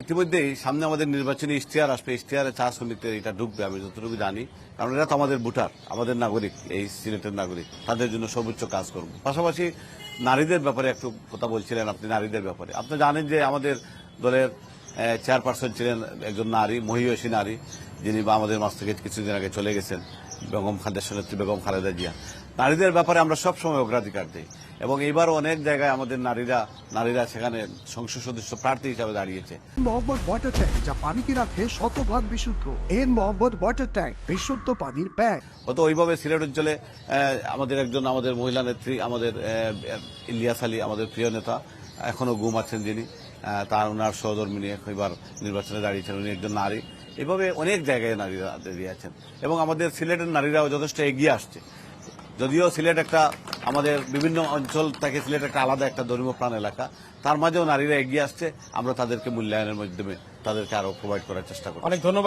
ইতিমধ্যেই সামনে আমাদের নির্বাচনী ইশতেহার আসবে, ইশতেহারে চা শ্রমিকদের এটা ঢুকবে আমি যতটুকু জানি, কারণ এরা তো আমাদের ভোটার, আমাদের নাগরিক, এই সিলেটের নাগরিক, তাদের জন্য সর্বোচ্চ কাজ করব। পাশাপাশি নারীদের ব্যাপারে একটু কথা বলছিলেন আপনি, নারীদের ব্যাপারে আপনি জানেন যে আমাদের দলের চেয়ারপারসন ছিলেন একজন নারী, মহিয়সী নারী, যিনি বা আমাদের মাছ থেকে কিছুদিন আগে চলে গেছেন, বেগম দেশনেত্রী বেগম খালেদা জিয়া। নারীদের ব্যাপারে আমরা সবসময় অগ্রাধিকার দিই এবং এইবারও অনেক জায়গায় আমাদের নারীরা সেখানে সংসদ সদস্য প্রার্থী হিসাবে দাঁড়িয়েছে। মোহাম্মদ ওয়াটার ট্যাঙ্ক, যা পানিকে রাখে শতভাগ বিশুদ্ধ। এন মোহাম্মদ ওয়াটার ট্যাঙ্ক, বিশুদ্ধ পানির ব্যাগ। হয়তো ওইভাবে সিলেট অঞ্চলে আমাদের মহিলা নেত্রী, আমাদের ইলিয়াস আলী, আমাদের প্রিয় নেতা, এখনো গুম আছেন যিনি, ওনার সহধর্মিনী এবার নির্বাচনে দাঁড়িয়েছেন, উনি একজন নারী। এভাবে অনেক জায়গায় নারীরা দাঁড়িয়ে আছেন এবং আমাদের সিলেটের নারীরাও যথেষ্ট এগিয়ে আসছে। যদিও সিলেট একটা আমাদের বিভিন্ন অঞ্চল থেকে সিলেট একটা আলাদা একটা ধর্মীয় প্রাণ এলাকা, তার মাঝেও নারীরা এগিয়ে আসছে। আমরা তাদেরকে মূল্যায়নের মাধ্যমে তাদেরকে আরো প্রোভাইড করার চেষ্টা করি। অনেক ধন্যবাদ।